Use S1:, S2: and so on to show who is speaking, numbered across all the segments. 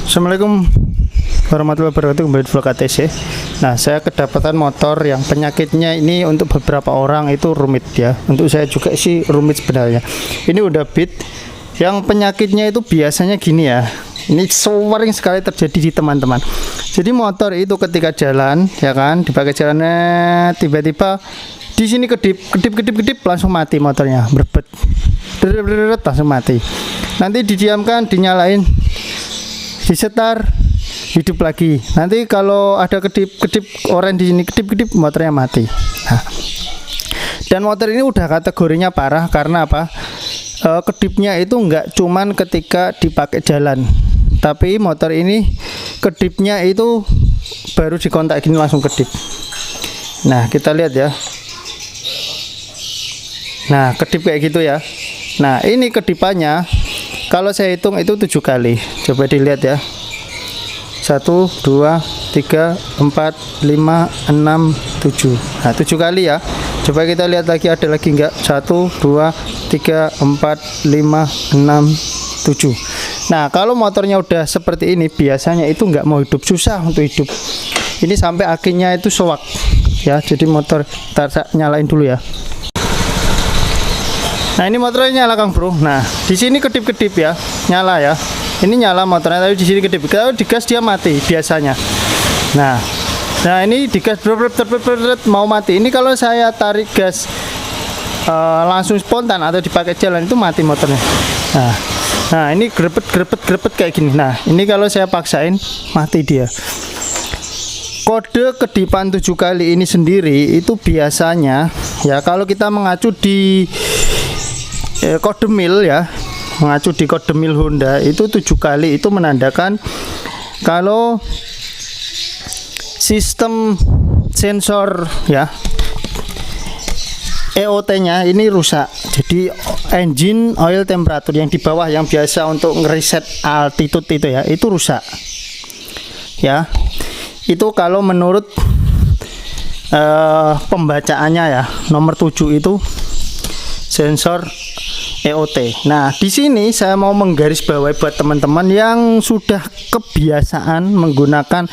S1: Assalamualaikum warahmatullahi wabarakatuh. Kembali di vlog ATC. Nah, saya kedapatan motor yang penyakitnya ini untuk beberapa orang itu rumit ya. Untuk saya juga sih rumit sebenarnya. Ini udah beat. Yang penyakitnya itu biasanya gini ya. Ini sering sekali terjadi di teman-teman. Jadi motor itu ketika jalan, ya kan, dipakai jalannya tiba-tiba di sini kedip langsung mati motornya, berbet, langsung mati. Nanti didiamkan, dinyalain, disetar, hidup lagi. Nanti kalau ada kedip oren di sini kedip motornya mati. Nah, dan motor ini udah kategorinya parah karena apa? Kedipnya itu enggak cuman ketika dipakai jalan, tapi motor ini kedipnya itu baru dikontak gini langsung kedip. Nah, kita lihat ya. Nah, kedip kayak gitu ya. Nah, ini kedipannya kalau saya hitung itu 7 kali. Coba dilihat ya. 1, 2, 3, 4, 5, 6, 7. Nah, 7 kali ya. Coba kita lihat lagi, ada lagi enggak? 1, 2, 3, 4, 5, 6, 7. Nah, kalau motornya udah seperti ini, biasanya itu enggak mau hidup, susah untuk hidup. Ini sampai akhirnya itu sowak ya. Jadi motor saya nyalain dulu ya. Nah, ini motornya nyala Kang Bro. Nah, di sini kedip-kedip ya, nyala ya. Ini nyala motornya, tapi di sini kedip. Kalau digas dia mati biasanya. Nah ini digas mau mati. Ini kalau saya tarik gas langsung spontan atau dipakai jalan itu mati motornya. Nah ini grebet kayak gini. Nah, ini kalau saya paksain mati dia. Kode kedipan 7 kali ini sendiri itu biasanya ya, kalau kita mengacu di kode mil ya, mengacu di kode mil Honda itu 7 kali itu menandakan kalau sistem sensor ya EOT nya ini rusak. Jadi engine oil temperature yang di bawah yang biasa untuk ngereset altitude itu ya, itu rusak ya. Itu kalau menurut pembacaannya ya, nomor 7 itu sensor EOT. Nah, di sini saya mau menggarisbawahi buat teman-teman yang sudah kebiasaan menggunakan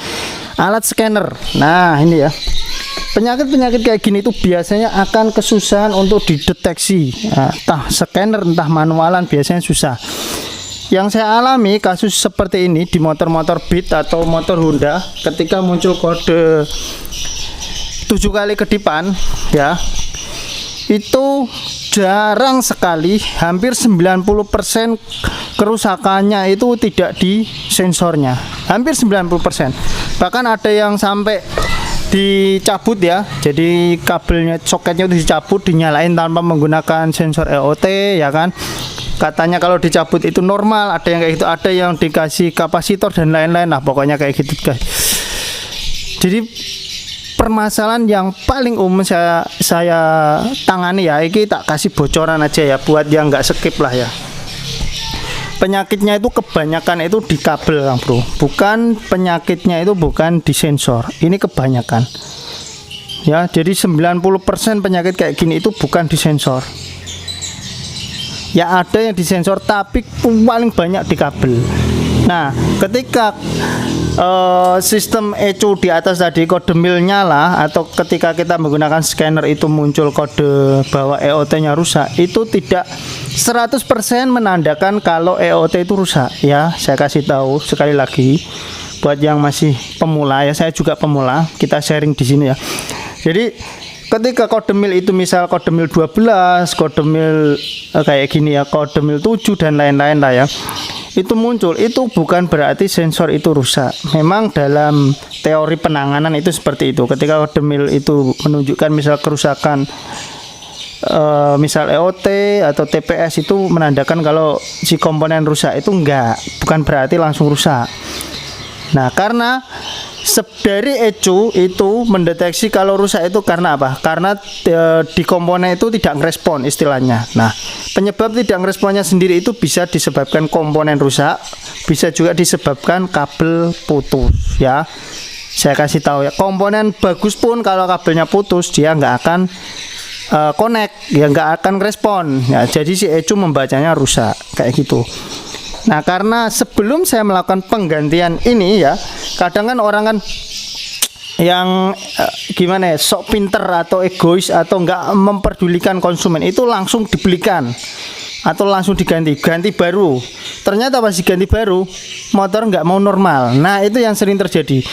S1: alat scanner. Nah, ini ya. Penyakit-penyakit kayak gini itu biasanya akan kesusahan untuk dideteksi. Entah scanner, entah manualan, biasanya susah. Yang saya alami kasus seperti ini di motor-motor Beat atau motor Honda, ketika muncul kode 7 kali kedipan ya, itu jarang sekali, hampir 90% kerusakannya itu tidak di sensornya, hampir 90%. Bahkan ada yang sampai dicabut ya, jadi kabelnya, soketnya itu dicabut, dinyalain tanpa menggunakan sensor EOT ya kan. Katanya kalau dicabut itu normal, ada yang kayak gitu, ada yang dikasih kapasitor dan lain-lain. Nah, pokoknya kayak gitu guys. Jadi permasalahan yang paling umum saya tangani ya, ini tak kasih bocoran aja ya buat yang nggak skip lah ya. Penyakitnya itu kebanyakan itu di kabel Kang Bro, bukan penyakitnya itu bukan di sensor. Ini kebanyakan ya, jadi 90% penyakit kayak gini itu bukan di sensor ya, ada yang di sensor tapi paling banyak di kabel. Nah, ketika sistem ECU di atas tadi kode mil nyala, atau ketika kita menggunakan scanner itu muncul kode bahwa EOT nya rusak, itu tidak 100% menandakan kalau EOT itu rusak ya. Saya kasih tahu sekali lagi buat yang masih pemula ya, saya juga pemula, kita sharing di sini ya. Jadi ketika kode mil itu misal kode mil 12, kode mil kayak gini ya, kode mil 7 dan lain-lain lah ya, itu muncul, itu bukan berarti sensor itu rusak. Memang dalam teori penanganan itu seperti itu. Ketika kode mil itu menunjukkan misal kerusakan misal EOT atau TPS, itu menandakan kalau si komponen rusak, itu bukan berarti langsung rusak. Nah, karena dari ECU itu mendeteksi kalau rusak itu karena apa? Karena di komponen itu tidak ngerespon istilahnya. Nah, penyebab tidak ngeresponnya sendiri itu bisa disebabkan komponen rusak, bisa juga disebabkan kabel putus ya. Saya kasih tahu ya, komponen bagus pun kalau kabelnya putus dia nggak akan connect ya, nggak akan respon ya. Jadi si ECU membacanya rusak kayak gitu. Nah, karena sebelum saya melakukan penggantian ini ya, kadang kan orang kan yang gimana ya, sok pinter atau egois atau nggak memperdulikan konsumen, itu langsung dibelikan atau langsung ganti baru. Ternyata pas diganti baru motor nggak mau normal. Nah, itu yang sering terjadi.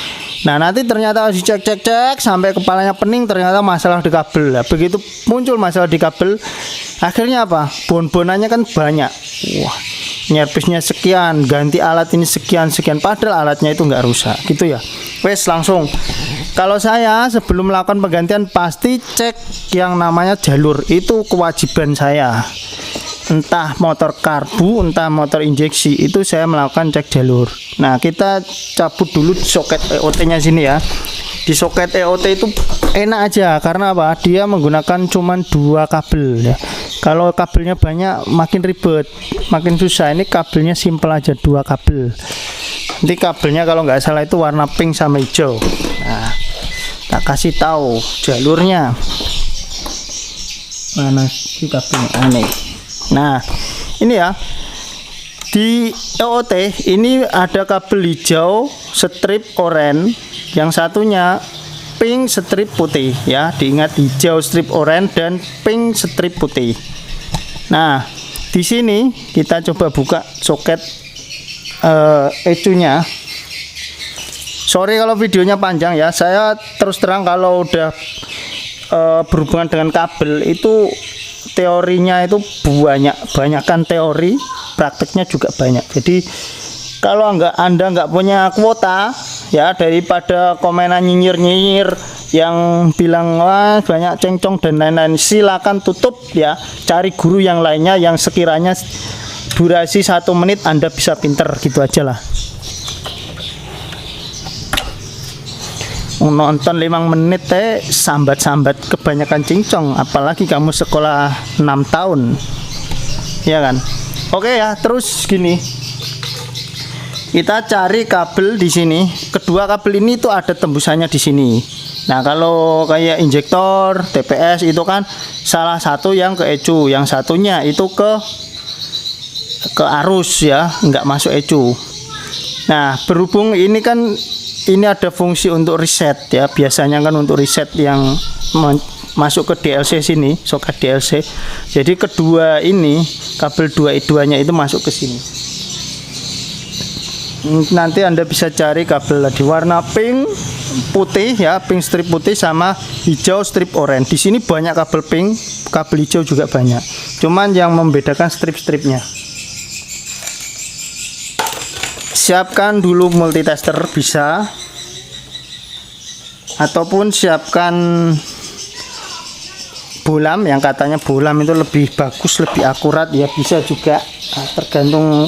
S1: Nah, nanti ternyata dicek sampai kepalanya pening, ternyata masalah di kabel. Nah, begitu muncul masalah di kabel, akhirnya apa? Bon-bonannya kan banyak. Wah, nyervisnya sekian, ganti alat ini sekian, padahal alatnya itu nggak rusak gitu ya. Wes, langsung kalau saya sebelum melakukan penggantian pasti cek yang namanya jalur, itu kewajiban saya. Entah motor karbu, entah motor injeksi, itu saya melakukan cek jalur. Nah, kita cabut dulu soket EOT nya sini ya. Di soket EOT itu enak aja, karena apa? Dia menggunakan cuman 2 kabel ya. Kalau kabelnya banyak makin ribet, makin susah. Ini kabelnya simple aja, 2 kabel. Nanti kabelnya kalau nggak salah itu warna pink sama hijau. Nah, tak kasih tahu jalurnya mana sih kabelnya, aneh. Nah, ini ya, di EOT ini ada kabel hijau strip oranye, yang satunya pink strip putih ya. Diingat, hijau strip oranye dan pink strip putih. Nah, di sini kita coba buka soket ECU-nya. Sorry kalau videonya panjang ya. Saya terus terang kalau udah berhubungan dengan kabel itu teorinya itu banyakkan teori, prakteknya juga banyak. Jadi kalau Anda nggak punya kuota ya, daripada komenan nyinyir yang bilang wah banyak cengcong dan lain-lain, silakan tutup ya, cari guru yang lainnya yang sekiranya durasi 1 menit Anda bisa pinter, gitu aja lah. Nonton 5 menit sambat-sambat kebanyakan cincong, apalagi kamu sekolah 6 tahun ya kan. Oke ya, terus gini, kita cari kabel di sini. Kedua kabel ini tuh ada tembusannya di sini. Nah, kalau kayak injektor TPS itu kan salah satu yang ke ECU, yang satunya itu ke arus ya, nggak masuk ECU. Nah, berhubung ini kan ini ada fungsi untuk reset ya, biasanya kan untuk reset yang masuk ke DLC sini, soket DLC. Jadi kedua ini kabel 2 nya itu masuk ke sini. Nanti Anda bisa cari kabel di warna pink putih ya, pink strip putih sama hijau strip oranye. Di sini banyak kabel pink, kabel hijau juga banyak. Cuman yang membedakan strip-stripnya. Siapkan dulu multitester bisa, ataupun siapkan bolam, yang katanya bolam itu lebih bagus, lebih akurat ya, bisa juga, tergantung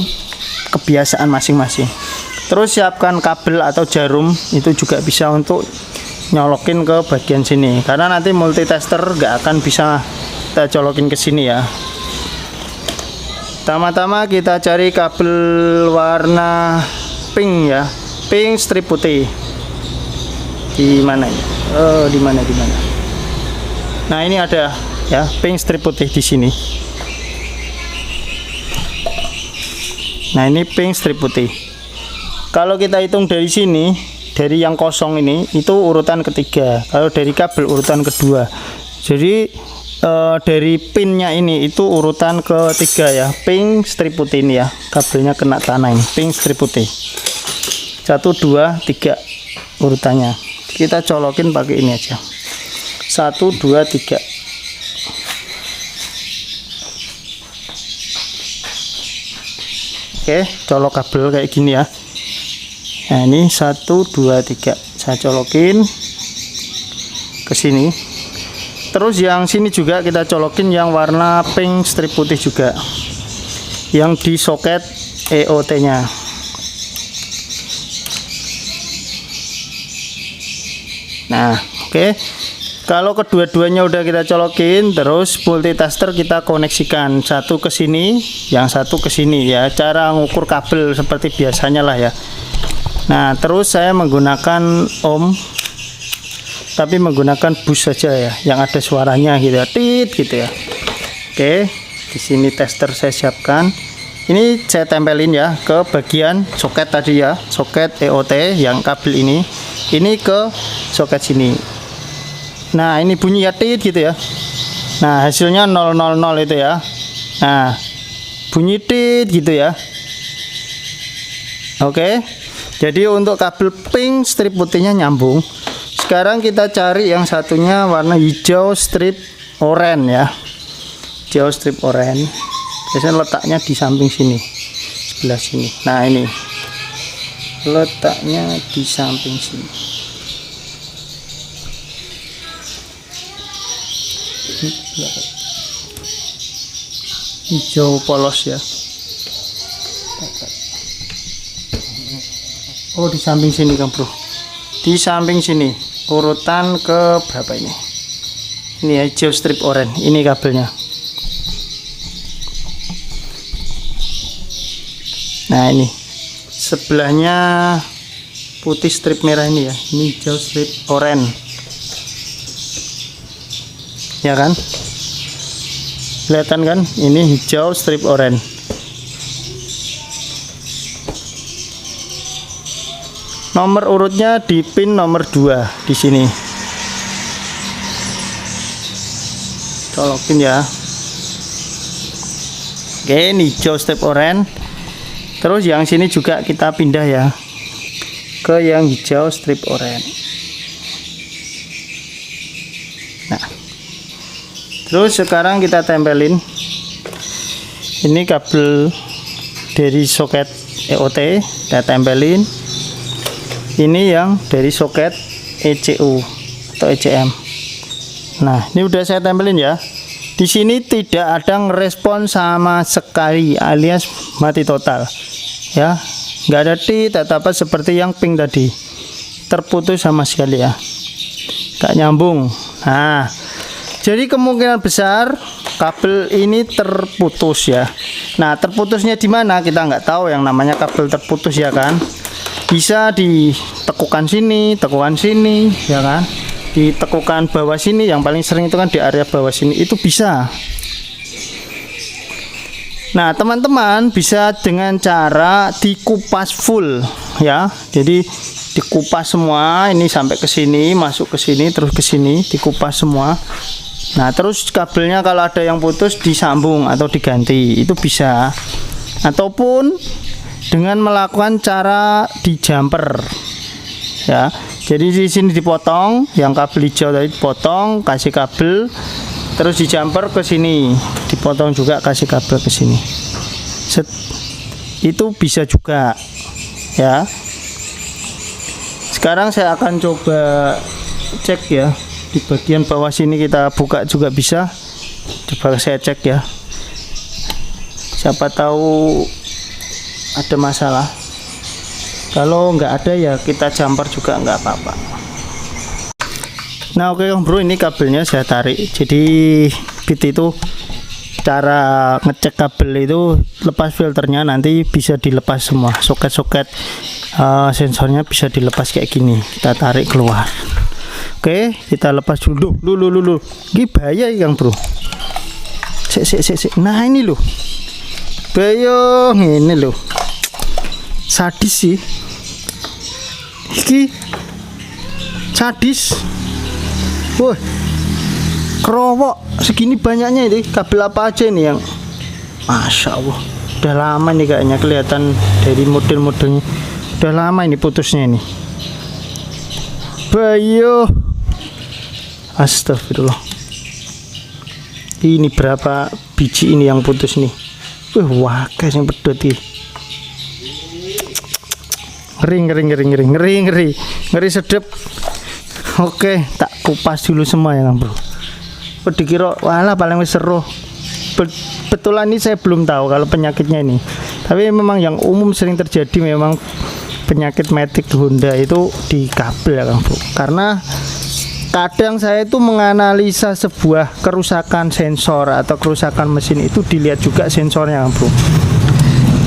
S1: kebiasaan masing-masing. Terus siapkan kabel atau jarum, itu juga bisa untuk nyolokin ke bagian sini, karena nanti multitester nggak akan bisa kita colokin ke sini ya. Pertama-tama kita cari kabel warna pink ya, pink strip putih. Di mana ini? Oh, di mana? Nah, ini ada ya, pink strip putih di sini. Nah, ini pink strip putih. Kalau kita hitung dari sini, dari yang kosong ini, itu urutan ketiga. Kalau dari kabel urutan kedua. Jadi dari pinnya ini itu urutan ketiga ya, pink strip putih ini ya, kabelnya kena tanah ini, pink strip putih. 1, 2, 3 urutannya. Kita colokin pakai ini aja. 1, 2, 3. Oke, colok kabel kayak gini ya. Nah, ini 1, 2, 3. Saya colokin ke sini. Terus yang sini juga kita colokin yang warna pink strip putih juga, yang di soket EOT nya. Nah, oke. Kalau kedua-duanya udah kita colokin, terus multitester kita koneksikan, satu ke sini, yang satu ke sini ya. Cara ngukur kabel seperti biasanya lah ya. Nah, terus saya menggunakan ohm, tapi menggunakan bus saja ya, yang ada suaranya gitu ya, tit gitu ya. Oke, di sini tester saya siapkan. Ini saya tempelin ya ke bagian soket tadi ya, soket EOT yang kabel ini ke soket sini. Nah ini bunyi ya tit gitu ya. Nah hasilnya 000 itu ya. Nah bunyi tit gitu ya. Oke, jadi untuk kabel pink strip putihnya nyambung. Sekarang kita cari yang satunya warna hijau strip oranye ya. Hijau strip oranye. Biasanya letaknya di samping sini, sebelah sini. Nah ini letaknya di samping sini. Hijau polos ya. Oh di samping sini kan bro, di samping sini urutan ke berapa ini? Ini ya, hijau strip oranye. Ini kabelnya. Nah ini sebelahnya putih strip merah ini ya, ini hijau strip oranye ya kan, kelihatan kan, ini hijau strip oranye. Nomor urutnya di pin nomor 2 di sini, colokin ya. Oke, ini hijau strip oranye. Terus yang sini juga kita pindah ya ke yang hijau strip oranye. Nah, terus sekarang kita tempelin ini kabel dari soket EOT, kita tempelin. Ini yang dari soket ECU atau ECM. Nah, ini udah saya tempelin ya. Di sini tidak ada ngerespon sama sekali, alias mati total. Ya, nggak ada tit atau apa seperti yang pink tadi, terputus sama sekali ya, nggak nyambung. Nah, jadi kemungkinan besar kabel ini terputus ya. Nah, terputusnya di mana kita nggak tahu, yang namanya kabel terputus ya kan. Bisa ditekukan sini, tekukan sini ya kan, ditekukan bawah sini, yang paling sering itu kan di area bawah sini, itu bisa. Nah teman-teman bisa dengan cara dikupas full ya, jadi dikupas semua ini sampai ke sini, masuk ke sini, terus ke sini, dikupas semua. Nah terus kabelnya kalau ada yang putus disambung atau diganti, itu bisa. Ataupun dengan melakukan cara di jumper ya, jadi di sini dipotong, yang kabel hijau tadi dipotong, kasih kabel, terus di jumper ke sini, dipotong juga, kasih kabel ke sini. Set. Itu bisa juga ya. Sekarang saya akan coba cek ya, di bagian bawah sini kita buka juga bisa. Coba saya cek ya, siapa tahu ada masalah. Kalau nggak ada ya kita jumper juga nggak apa-apa. Nah oke bro, ini kabelnya saya tarik. Jadi bit itu cara ngecek kabel itu, lepas filternya nanti bisa dilepas semua, soket-soket sensornya bisa dilepas kayak gini, kita tarik keluar. Oke, kita lepas dulu. Ini bahaya yang bro. Sik. Nah ini loh, bayang ini loh, sadis sih. Iki sadis. Wah, kerowok segini banyaknya ini. Kabel apa aja ini yang, masya Allah, udah lama nih kayaknya, kelihatan dari model-modelnya udah lama ini putusnya ini. Bayo, astagfirullah. Ini berapa biji ini yang putus nih? Wah, guys yang pedot nih. Ngeri sedep. Oke, tak kupas dulu semua ya bro. Dikira walah paling seru. Betulan ini saya belum tahu kalau penyakitnya ini, tapi memang yang umum sering terjadi memang penyakit matic Honda itu di kabel ya bro. Karena kadang saya itu menganalisa sebuah kerusakan sensor atau kerusakan mesin itu dilihat juga sensornya bro.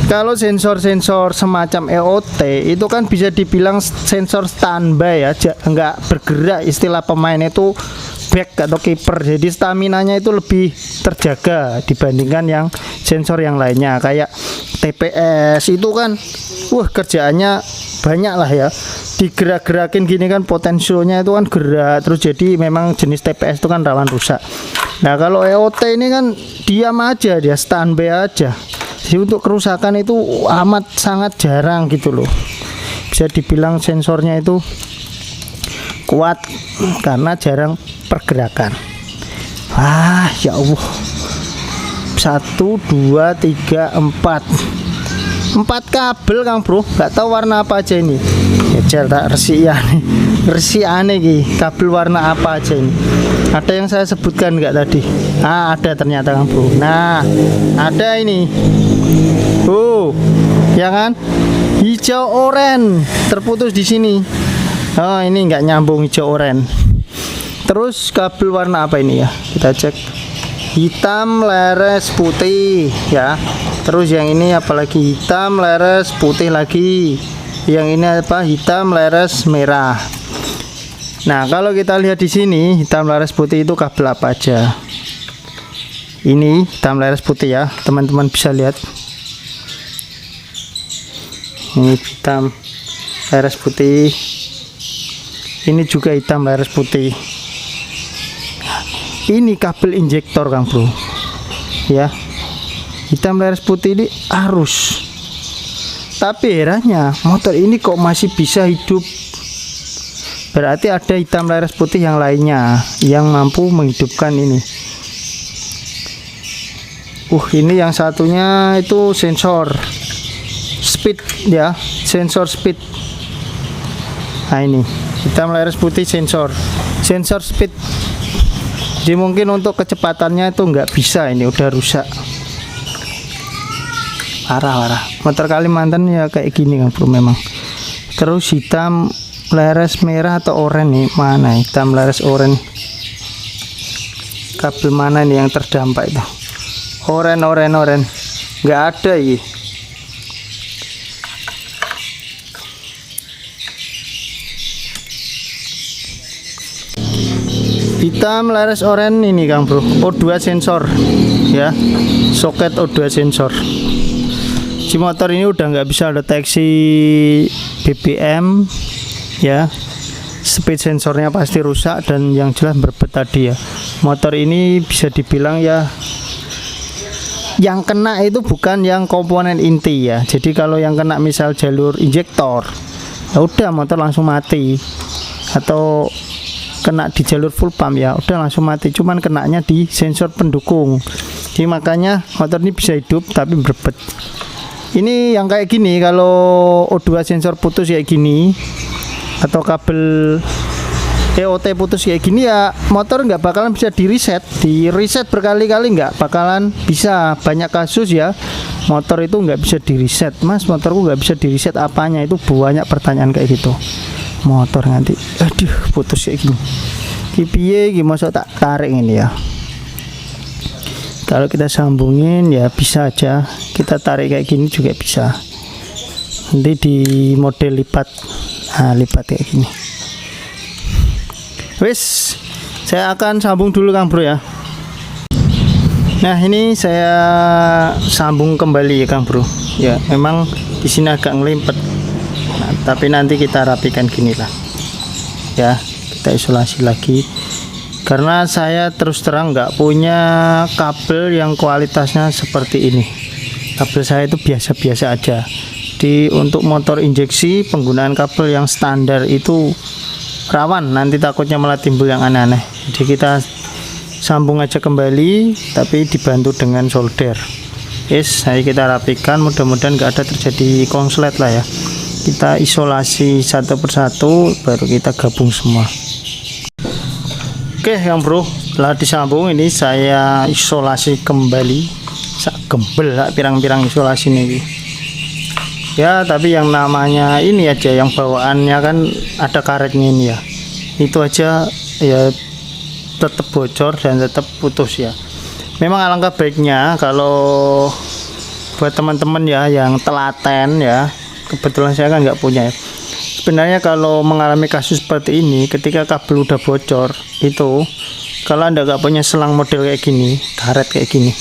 S1: Kalau sensor-sensor semacam EOT itu kan bisa dibilang sensor standby ya, nggak bergerak, istilah pemain itu back atau kiper, jadi staminanya itu lebih terjaga dibandingkan yang sensor yang lainnya. Kayak TPS itu kan kerjaannya banyak lah ya, digerak-gerakin gini kan, potensionya itu kan gerak terus, jadi memang jenis TPS itu kan rawan rusak. Nah kalau EOT ini kan diam aja, dia standby aja, jadi untuk kerusakan itu amat sangat jarang gitu loh. Bisa dibilang sensornya itu kuat karena jarang pergerakan. Wah ya Allah, 1 2 3 4 kabel Kang Bro, nggak tahu warna apa aja ini. Kejar tak resi ya nih, resi aneh ki, kabel warna apa aja ini. Ada yang saya sebutkan nggak tadi? Ada ternyata Kang Bro. Nah ada ini, ya kan, hijau oren terputus di sini. Oh ini nggak nyambung hijau oren. Terus kabel warna apa ini ya? Kita cek. Hitam leres putih ya. Terus yang ini apalagi hitam leres putih lagi. Yang ini apa? Hitam leres merah. Nah kalau kita lihat di sini hitam leres putih itu kabel apa aja? Ini hitam leres putih ya, teman-teman bisa lihat. Ini hitam leres putih. Ini juga hitam leres putih. Ini kabel injektor Kang Bro ya, hitam leres putih ini arus. Tapi herannya motor ini kok masih bisa hidup, berarti ada hitam leres putih yang lainnya yang mampu menghidupkan ini. Ini yang satunya itu sensor speed ya, sensor speed. Nah ini hitam leres putih sensor speed. Jadi mungkin untuk kecepatannya itu nggak bisa, ini udah rusak parah. Motor Kalimantan ya kayak gini Kang Bro memang. Terus hitam leres merah atau oranye nih, mana hitam leres oranye? Kabel mana nih yang terdampak itu? Oranye nggak ada ya. Hitam leres oranye ini Kang Bro, O2 sensor ya, soket O2 sensor. Si motor ini udah nggak bisa deteksi BBM ya, speed sensornya pasti rusak, dan yang jelas berbet tadi ya. Motor ini bisa dibilang ya, yang kena itu bukan yang komponen inti ya. Jadi kalau yang kena misal jalur injektor, ya udah motor langsung mati, atau kena di jalur full pump ya udah langsung mati. Cuman kenanya di sensor pendukung, jadi makanya motor ini bisa hidup tapi berbet. Ini yang kayak gini, kalau O2 sensor putus kayak gini atau kabel EOT putus kayak gini ya, motor nggak bakalan bisa di reset berkali-kali, nggak bakalan bisa. Banyak kasus ya motor itu nggak bisa di reset. Mas, motorku nggak bisa di reset apanya? Itu banyak pertanyaan kayak gitu. Motor nanti putus kayak gini, kipiye gimana tak tarik ini ya. Kalau kita sambungin ya bisa aja, kita tarik kayak gini juga bisa. Nanti di model lipat, lipat kayak gini. Wes, saya akan sambung dulu Kang Bro ya. Nah ini saya sambung kembali ya Kang Bro ya. Memang di sini agak ngelimpet. Nah, tapi nanti kita rapikan gini lah ya, kita isolasi lagi, karena saya terus terang nggak punya kabel yang kualitasnya seperti ini. Kabel saya itu biasa-biasa aja. Untuk motor injeksi penggunaan kabel yang standar itu rawan nanti takutnya malah timbul yang aneh-aneh. Jadi kita sambung aja kembali tapi dibantu dengan solder. Ayo kita rapikan, mudah-mudahan nggak ada terjadi konslet lah ya. Kita isolasi satu persatu baru kita gabung semua. Oke Kang Bro, setelah disambung ini saya isolasi kembali. Sak gembel pirang-pirang isolasi nih ya, tapi yang namanya ini aja, yang bawaannya kan ada karetnya ini ya, itu aja ya tetap bocor dan tetap putus ya. Memang alangkah baiknya kalau buat teman-teman ya yang telaten ya, kebetulan saya kan nggak punya ya. Sebenarnya kalau mengalami kasus seperti ini, ketika kabel udah bocor itu, kalau Anda nggak punya selang model kayak gini, karet kayak gini,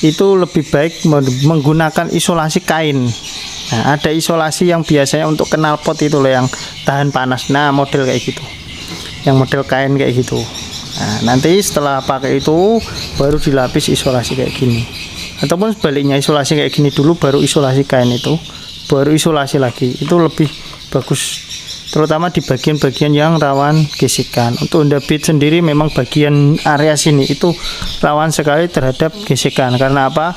S1: itu lebih baik menggunakan isolasi kain. Nah, ada isolasi yang biasanya untuk knalpot itu loh yang tahan panas. Nah, model kayak gitu. Yang model kain kayak gitu. Nah, nanti setelah pakai itu baru dilapis isolasi kayak gini. Ataupun sebaliknya, isolasi kayak gini dulu baru isolasi kain itu, baru isolasi lagi. Itu lebih bagus. Terutama di bagian-bagian yang rawan gesekan. Untuk Honda Beat sendiri memang bagian area sini itu rawan sekali terhadap gesekan. Karena apa?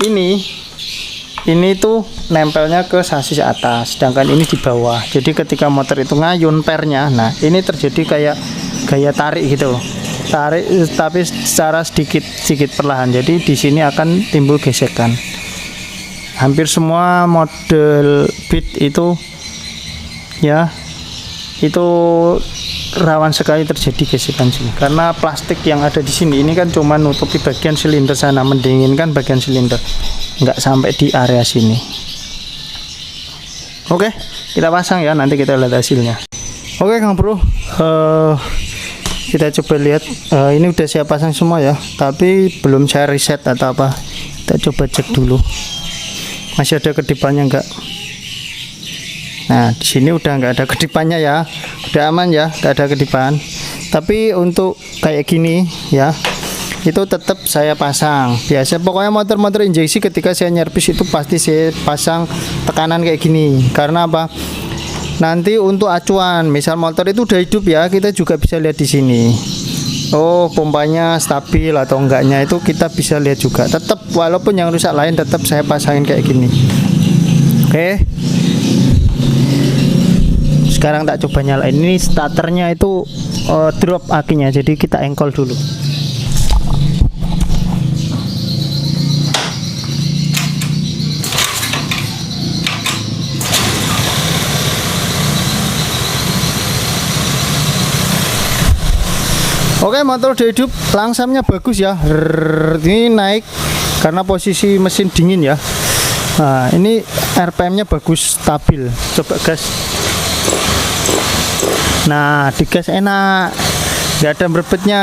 S1: Ini tuh nempelnya ke sasis atas, sedangkan ini di bawah. Jadi ketika motor itu ngayun pernya, nah ini terjadi kayak gaya tarik gitu, tarik tapi secara sedikit perlahan. Jadi di sini akan timbul gesekan. Hampir semua model Beat itu ya itu rawan sekali terjadi gesekan sini, karena plastik yang ada di sini ini kan cuma nutupi bagian silinder sana, mendinginkan bagian silinder, nggak sampai di area sini. Oke, kita pasang ya, nanti kita lihat hasilnya. Oke Kang Bro, kita coba lihat. Ini udah saya pasang semua ya, tapi belum saya reset atau apa. Kita coba cek dulu masih ada kedipannya enggak. Nah, di sini udah nggak ada kedipannya ya, udah aman ya, nggak ada kedipan. Tapi untuk kayak gini ya, itu tetap saya pasang. Biasa pokoknya motor-motor injeksi ketika saya nyervis itu pasti saya pasang tekanan kayak gini. Karena apa? Nanti untuk acuan, misal motor itu udah hidup ya, kita juga bisa lihat di sini. Oh, pompanya stabil atau enggaknya itu kita bisa lihat juga. Tetap walaupun yang rusak lain tetap saya pasangin kayak gini. Oke. Sekarang tak coba nyalain. Ini starternya itu drop akinya, jadi kita engkol dulu. Oke, motor udah hidup, langsamnya bagus ya. Ini naik karena posisi mesin dingin ya. Nah, ini RPM-nya bagus, stabil. Coba gas. Nah, digas enak, nggak ada berbetnya.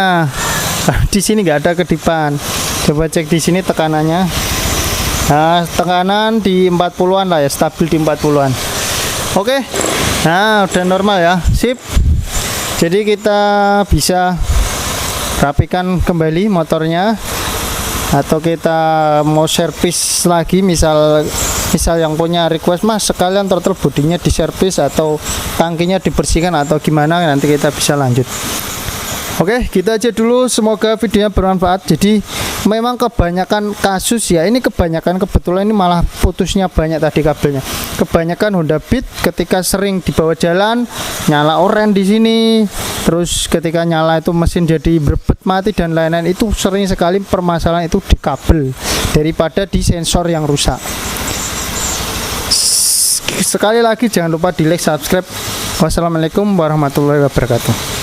S1: Di sini nggak ada kedipan. Coba cek di sini tekanannya. Nah, tekanan di 40-an lah ya, stabil di 40-an. Oke, nah udah normal ya, sip. Jadi kita bisa rapikan kembali motornya, atau kita mau servis lagi, misal yang punya request, Mas sekalian throttle bodinya diservis atau tangkinya dibersihkan atau gimana, nanti kita bisa lanjut. Oke, gitu aja dulu, semoga videonya bermanfaat. Jadi memang kebanyakan kasus ya, ini kebanyakan, kebetulan ini malah putusnya banyak tadi kabelnya. Kebanyakan Honda Beat ketika sering dibawa jalan nyala oren di sini, terus ketika nyala itu mesin jadi berbet mati dan lain-lain. Itu sering sekali permasalahan itu di kabel daripada di sensor yang rusak. Sekali lagi jangan lupa di like, subscribe. Wassalamualaikum warahmatullahi wabarakatuh.